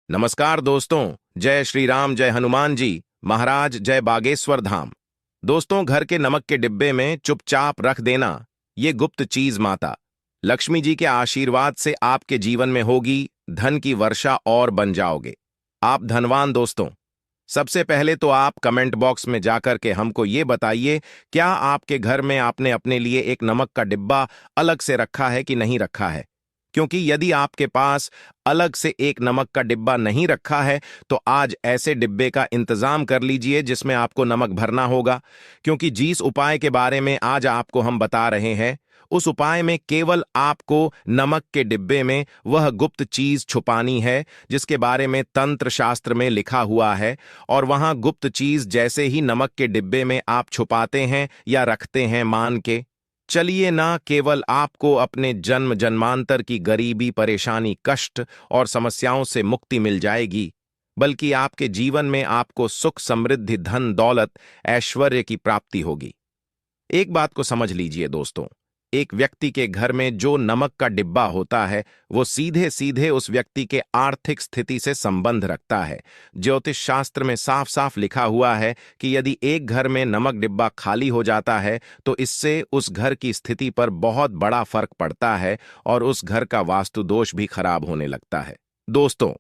नमस्कार दोस्तों। जय श्री राम, जय हनुमान जी महाराज, जय बागेश्वर धाम। दोस्तों, घर के नमक के डिब्बे में चुपचाप रख देना ये गुप्त चीज माता लक्ष्मी जी के आशीर्वाद से आपके जीवन में होगी धन की वर्षा और बन जाओगे आप धनवान। दोस्तों, सबसे पहले तो आप कमेंट बॉक्स में जाकर के हमको ये बताइए, क्या आपके घर में आपने अपने लिए एक नमक का डिब्बा अलग से रखा है कि नहीं रखा है? क्योंकि यदि आपके पास अलग से एक नमक का डिब्बा नहीं रखा है तो आज ऐसे डिब्बे का इंतजाम कर लीजिए जिसमें आपको नमक भरना होगा। क्योंकि जिस उपाय के बारे में आज आपको हम बता रहे हैं उस उपाय में केवल आपको नमक के डिब्बे में वह गुप्त चीज छुपानी है जिसके बारे में तंत्र शास्त्र में लिखा हुआ है। और वहां गुप्त चीज जैसे ही नमक के डिब्बे में आप छुपाते हैं या रखते हैं, मान के चलिए ना केवल आपको अपने जन्म जन्मांतर की गरीबी, परेशानी, कष्ट और समस्याओं से मुक्ति मिल जाएगी, बल्कि आपके जीवन में आपको सुख, समृद्धि, धन, दौलत, ऐश्वर्य की प्राप्ति होगी। एक बात को समझ लीजिए दोस्तों, एक व्यक्ति के घर में जो नमक का डिब्बा होता है वो सीधे सीधे उस व्यक्ति के आर्थिक स्थिति से संबंध रखता है। ज्योतिष शास्त्र में साफ साफ लिखा हुआ है कि यदि एक घर में नमक डिब्बा खाली हो जाता है तो इससे उस घर की स्थिति पर बहुत बड़ा फर्क पड़ता है और उस घर का वास्तु दोष भी खराब होने लगता है। दोस्तों,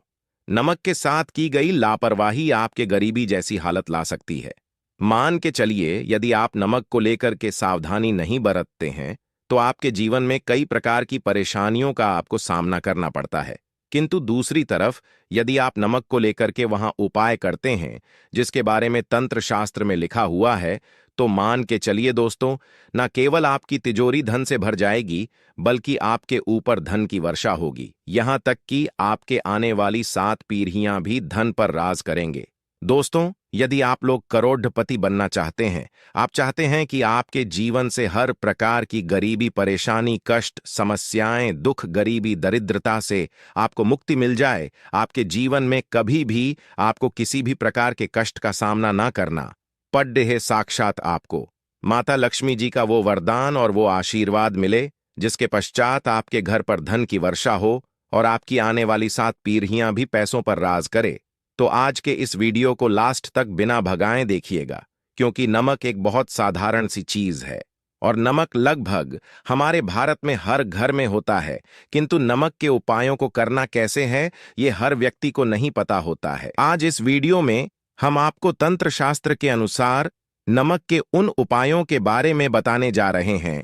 नमक के साथ की गई लापरवाही आपके गरीबी जैसी हालत ला सकती है। मान के चलिए, यदि आप नमक को लेकर के सावधानी नहीं बरतते हैं तो आपके जीवन में कई प्रकार की परेशानियों का आपको सामना करना पड़ता है। किंतु दूसरी तरफ यदि आप नमक को लेकर के वहां उपाय करते हैं जिसके बारे में तंत्र शास्त्र में लिखा हुआ है, तो मान के चलिए दोस्तों, न केवल आपकी तिजोरी धन से भर जाएगी बल्कि आपके ऊपर धन की वर्षा होगी। यहां तक कि आपके आने वाली 7 पीढ़ियां भी धन पर राज करेंगे। दोस्तों, यदि आप लोग करोड़पति बनना चाहते हैं, आप चाहते हैं कि आपके जीवन से हर प्रकार की गरीबी, परेशानी, कष्ट, समस्याएं, दुख, गरीबी, दरिद्रता से आपको मुक्ति मिल जाए, आपके जीवन में कभी भी आपको किसी भी प्रकार के कष्ट का सामना ना करना पड़े है, साक्षात आपको माता लक्ष्मी जी का वो वरदान और वो आशीर्वाद मिले जिसके पश्चात आपके घर पर धन की वर्षा हो और आपकी आने वाली 7 पीढ़ियां भी पैसों पर राज करे, तो आज के इस वीडियो को लास्ट तक बिना भगाए देखिएगा। क्योंकि नमक एक बहुत साधारण सी चीज है और नमक लगभग हमारे भारत में हर घर में होता है, किंतु नमक के उपायों को करना कैसे है ये हर व्यक्ति को नहीं पता होता है। आज इस वीडियो में हम आपको तंत्र शास्त्र के अनुसार नमक के उन उपायों के बारे में बताने जा रहे हैं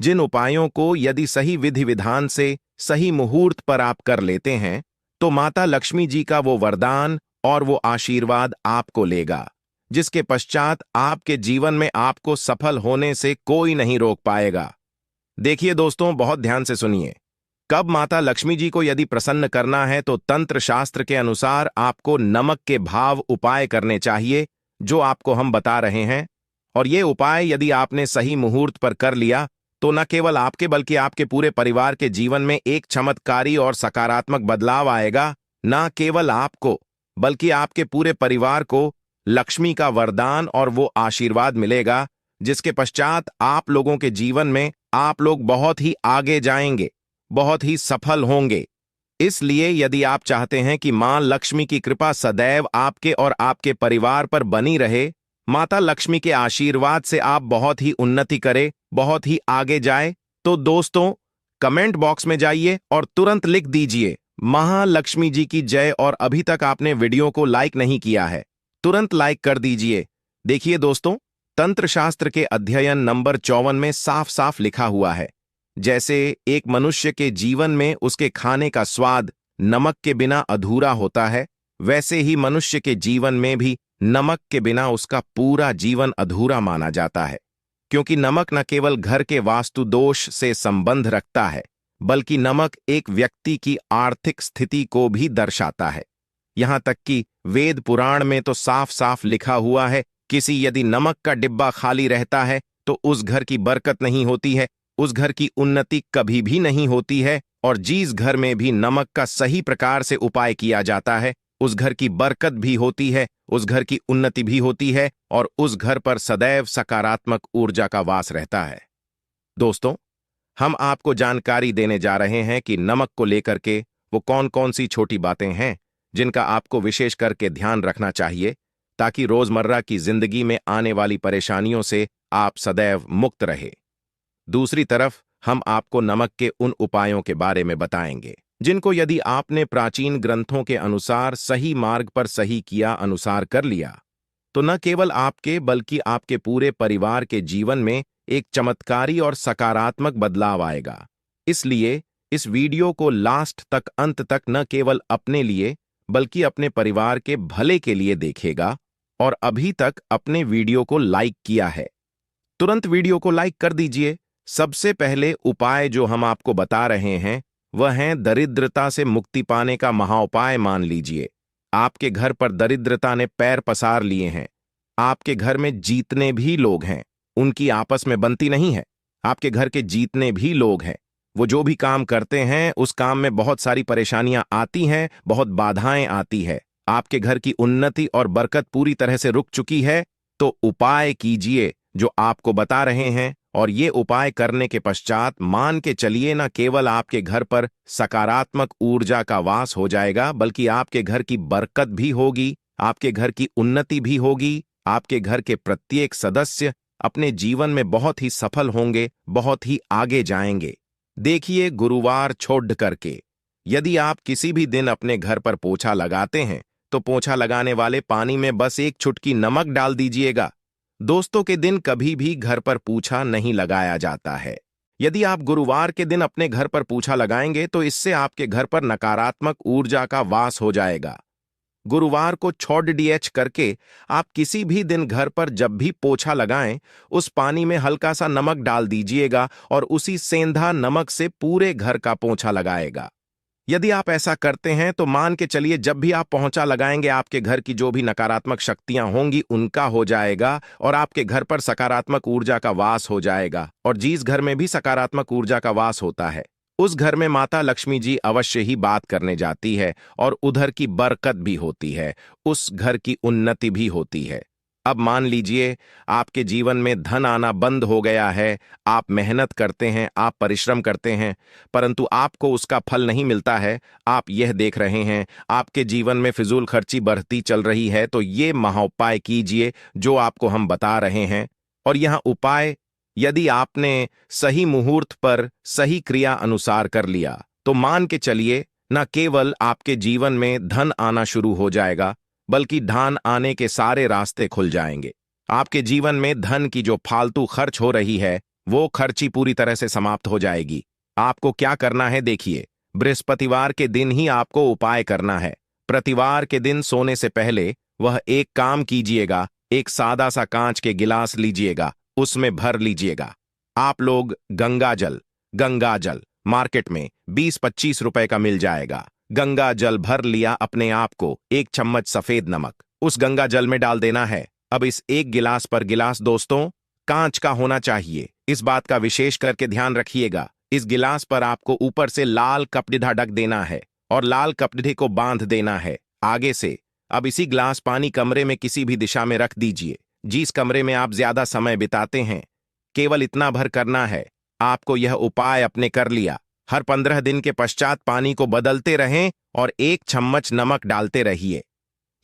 जिन उपायों को यदि सही विधि विधान से सही मुहूर्त पर आप कर लेते हैं तो माता लक्ष्मी जी का वो वरदान और वो आशीर्वाद आपको लेगा, जिसके पश्चात आपके जीवन में आपको सफल होने से कोई नहीं रोक पाएगा। देखिए दोस्तों, बहुत ध्यान से सुनिए। कब माता लक्ष्मी जी को यदि प्रसन्न करना है तो तंत्र शास्त्र के अनुसार आपको नमक के भाव उपाय करने चाहिए जो आपको हम बता रहे हैं। और ये उपाय यदि आपने सही मुहूर्त पर कर लिया तो न केवल आपके बल्कि आपके पूरे परिवार के जीवन में एक चमत्कारी और सकारात्मक बदलाव आएगा। न केवल आपको बल्कि आपके पूरे परिवार को लक्ष्मी का वरदान और वो आशीर्वाद मिलेगा जिसके पश्चात आप लोगों के जीवन में आप लोग बहुत ही आगे जाएंगे, बहुत ही सफल होंगे। इसलिए यदि आप चाहते हैं कि मां लक्ष्मी की कृपा सदैव आपके और आपके परिवार पर बनी रहे, माता लक्ष्मी के आशीर्वाद से आप बहुत ही उन्नति करें, बहुत ही आगे जाए, तो दोस्तों कमेंट बॉक्स में जाइए और तुरंत लिख दीजिए महालक्ष्मी जी की जय। और अभी तक आपने वीडियो को लाइक नहीं किया है, तुरंत लाइक कर दीजिए। देखिए दोस्तों, तंत्र शास्त्र के अध्ययन नंबर 54 में साफ साफ लिखा हुआ है, जैसे एक मनुष्य के जीवन में उसके खाने का स्वाद नमक के बिना अधूरा होता है, वैसे ही मनुष्य के जीवन में भी नमक के बिना उसका पूरा जीवन अधूरा माना जाता है। क्योंकि नमक न केवल घर के वास्तु दोष से संबंध रखता है बल्कि नमक एक व्यक्ति की आर्थिक स्थिति को भी दर्शाता है। यहां तक कि वेद पुराण में तो साफ साफ लिखा हुआ है, किसी यदि नमक का डिब्बा खाली रहता है तो उस घर की बरकत नहीं होती है, उस घर की उन्नति कभी भी नहीं होती है। और जिस घर में भी नमक का सही प्रकार से उपाय किया जाता है उस घर की बरकत भी होती है, उस घर की उन्नति भी होती है और उस घर पर सदैव सकारात्मक ऊर्जा का वास रहता है। दोस्तों, हम आपको जानकारी देने जा रहे हैं कि नमक को लेकर के वो कौन कौन सी छोटी बातें हैं जिनका आपको विशेष करके ध्यान रखना चाहिए ताकि रोजमर्रा की जिंदगी में आने वाली परेशानियों से आप सदैव मुक्त रहे। दूसरी तरफ हम आपको नमक के उन उपायों के बारे में बताएंगे जिनको यदि आपने प्राचीन ग्रंथों के अनुसार सही मार्ग पर सही किया अनुसार कर लिया तो न केवल आपके बल्कि आपके पूरे परिवार के जीवन में एक चमत्कारी और सकारात्मक बदलाव आएगा। इसलिए इस वीडियो को लास्ट तक अंत तक न केवल अपने लिए बल्कि अपने परिवार के भले के लिए देखेगा। और अभी तक अपने वीडियो को लाइक किया है तुरंत वीडियो को लाइक कर दीजिए। सबसे पहले उपाय जो हम आपको बता रहे हैं वह है दरिद्रता से मुक्ति पाने का महाउपाय। मान लीजिए आपके घर पर दरिद्रता ने पैर पसार लिए हैं। आपके घर में जीतने भी लोग हैं, उनकी आपस में बनती नहीं है। आपके घर के जीतने भी लोग हैं, वो जो भी काम करते हैं उस काम में बहुत सारी परेशानियां आती हैं, बहुत बाधाएं आती है। आपके घर की उन्नति और बरकत पूरी तरह से रुक चुकी है। तो उपाय कीजिए जो आपको बता रहे हैं, और ये उपाय करने के पश्चात मान के चलिए न केवल आपके घर पर सकारात्मक ऊर्जा का वास हो जाएगा बल्कि आपके घर की बरकत भी होगी, आपके घर की उन्नति भी होगी। आपके घर के प्रत्येक सदस्य अपने जीवन में बहुत ही सफल होंगे, बहुत ही आगे जाएंगे। देखिए गुरुवार छोड़ करके यदि आप किसी भी दिन अपने घर पर पोछा लगाते हैं तो पोछा लगाने वाले पानी में बस एक चुटकी नमक डाल दीजिएगा। दोस्तों के दिन कभी भी घर पर पोछा नहीं लगाया जाता है। यदि आप गुरुवार के दिन अपने घर पर पोछा लगाएंगे तो इससे आपके घर पर नकारात्मक ऊर्जा का वास हो जाएगा। गुरुवार को छोड़ डीएच करके आप किसी भी दिन घर पर जब भी पोछा लगाएं उस पानी में हल्का सा नमक डाल दीजिएगा और उसी सेंधा नमक से पूरे घर का पोछा लगाएगा। यदि आप ऐसा करते हैं तो मान के चलिए जब भी आप पोछा लगाएंगे आपके घर की जो भी नकारात्मक शक्तियां होंगी उनका हो जाएगा और आपके घर पर सकारात्मक ऊर्जा का वास हो जाएगा। और जिस घर में भी सकारात्मक ऊर्जा का वास होता है उस घर में माता लक्ष्मी जी अवश्य ही बात करने जाती है और उधर की बरकत भी होती है, उस घर की उन्नति भी होती है। अब मान लीजिए आपके जीवन में धन आना बंद हो गया है। आप मेहनत करते हैं, आप परिश्रम करते हैं, परंतु आपको उसका फल नहीं मिलता है। आप यह देख रहे हैं आपके जीवन में फिजूल खर्ची बढ़ती चल रही है। तो ये महाउपाय कीजिए जो आपको हम बता रहे हैं। और यह उपाय यदि आपने सही मुहूर्त पर सही क्रिया अनुसार कर लिया तो मान के चलिए न केवल आपके जीवन में धन आना शुरू हो जाएगा बल्कि धन आने के सारे रास्ते खुल जाएंगे। आपके जीवन में धन की जो फालतू खर्च हो रही है वो खर्ची पूरी तरह से समाप्त हो जाएगी। आपको क्या करना है देखिए, बृहस्पतिवार के दिन ही आपको उपाय करना है। प्रतिवार के दिन सोने से पहले वह एक काम कीजिएगा, एक सादा सा कांच के गिलास लीजिएगा, उसमें भर लीजिएगा। आप लोग गंगा जल मार्केट में 20-25 रुपए का मिल जाएगा। गंगा जल भर लिया, अपने आप को एक चम्मच सफेद नमक उस गंगा जल में डाल देना है। अब इस एक गिलास पर गिलास दोस्तों कांच का होना चाहिए, इस बात का विशेष करके ध्यान रखिएगा। इस गिलास पर आपको ऊपर से लाल कपड़िधा ढक देना है और लाल कपड़े को बांध देना है आगे से। अब इसी गिलास पानी कमरे में किसी भी दिशा में रख दीजिए, जिस कमरे में आप ज्यादा समय बिताते हैं। केवल इतना भर करना है। आपको यह उपाय अपने कर लिया। हर 15 दिन के पश्चात पानी को बदलते रहें और एक चम्मच नमक डालते रहिए।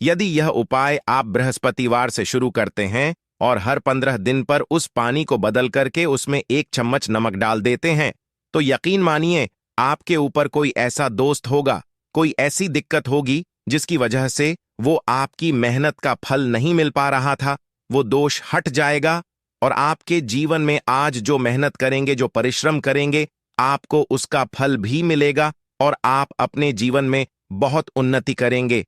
यदि यह उपाय आप बृहस्पतिवार से शुरू करते हैं और हर 15 दिन पर उस पानी को बदल करके उसमें एक चम्मच नमक डाल देते हैं तो यकीन मानिए आपके ऊपर कोई ऐसा दोस्त होगा, कोई ऐसी दिक्कत होगी जिसकी वजह से वो आपकी मेहनत का फल नहीं मिल पा रहा था, वो दोष हट जाएगा और आपके जीवन में आज जो मेहनत करेंगे, जो परिश्रम करेंगे, आपको उसका फल भी मिलेगा और आप अपने जीवन में बहुत उन्नति करेंगे।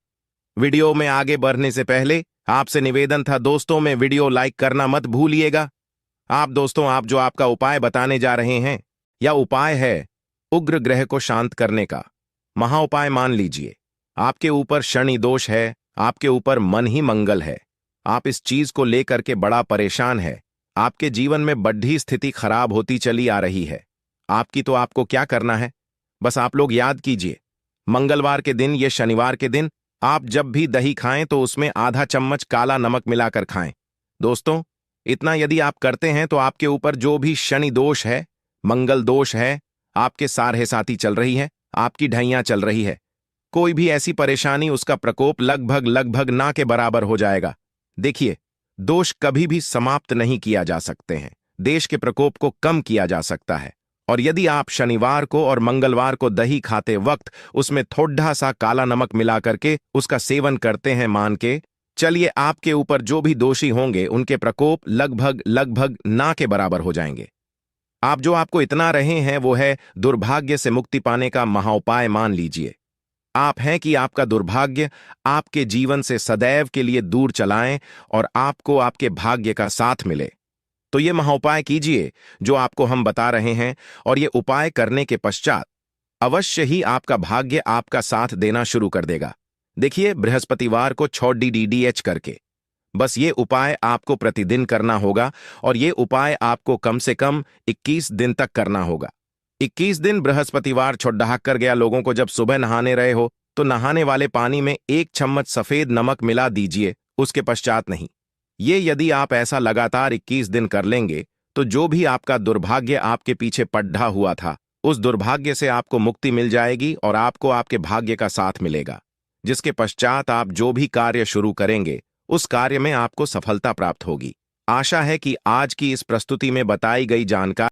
वीडियो में आगे बढ़ने से पहले आपसे निवेदन था दोस्तों, में वीडियो लाइक करना मत भूलिएगा। आप दोस्तों, आप जो आपका उपाय बताने जा रहे हैं यह उपाय है उग्र ग्रह को शांत करने का महाउपाय। मान लीजिए आपके ऊपर शनि दोष है, आपके ऊपर मन ही मंगल है, आप इस चीज को लेकर के बड़ा परेशान है, आपके जीवन में बढ़ी स्थिति खराब होती चली आ रही है आपकी। तो आपको क्या करना है, बस आप लोग याद कीजिए, मंगलवार के दिन या शनिवार के दिन आप जब भी दही खाएं तो उसमें आधा चम्मच काला नमक मिलाकर खाएं। दोस्तों, इतना यदि आप करते हैं तो आपके ऊपर जो भी शनि दोष है, मंगल दोष है, आपके सारहे साथी चल रही है, आपकी ढैया चल रही है, कोई भी ऐसी परेशानी, उसका प्रकोप लगभग लगभग ना के बराबर हो जाएगा। देखिए, दोष कभी भी समाप्त नहीं किया जा सकते हैं, देश के प्रकोप को कम किया जा सकता है। और यदि आप शनिवार को और मंगलवार को दही खाते वक्त उसमें थोड़ा सा काला नमक मिला करके उसका सेवन करते हैं, मान के चलिए आपके ऊपर जो भी दोषी होंगे उनके प्रकोप लगभग लगभग ना के बराबर हो जाएंगे। आप जो आपको इतना रहे हैं वो है दुर्भाग्य से मुक्ति पाने का महाउपाय मान लीजिए। आप हैं कि आपका दुर्भाग्य आपके जीवन से सदैव के लिए दूर चलाएं और आपको आपके भाग्य का साथ मिले। तो ये महाउपाय कीजिए जो आपको हम बता रहे हैं, और ये उपाय करने के पश्चात अवश्य ही आपका भाग्य आपका साथ देना शुरू कर देगा। देखिए, बृहस्पतिवार को 6 DDH करके बस ये उपाय आपको प्रतिदिन करना होगा, और ये उपाय आपको कम से कम 21 दिन तक करना होगा। 21 दिन बृहस्पतिवार छुट्टा कर गया लोगों को जब सुबह नहाने रहे हो तो नहाने वाले पानी में 1 चम्मच सफेद नमक मिला दीजिए, उसके पश्चात नहीं। ये यदि आप ऐसा लगातार 21 दिन कर लेंगे तो जो भी आपका दुर्भाग्य आपके पीछे पड्ढा हुआ था उस दुर्भाग्य से आपको मुक्ति मिल जाएगी और आपको आपके भाग्य का साथ मिलेगा, जिसके पश्चात आप जो भी कार्य शुरू करेंगे उस कार्य में आपको सफलता प्राप्त होगी। आशा है कि आज की इस प्रस्तुति में बताई गई जानकारी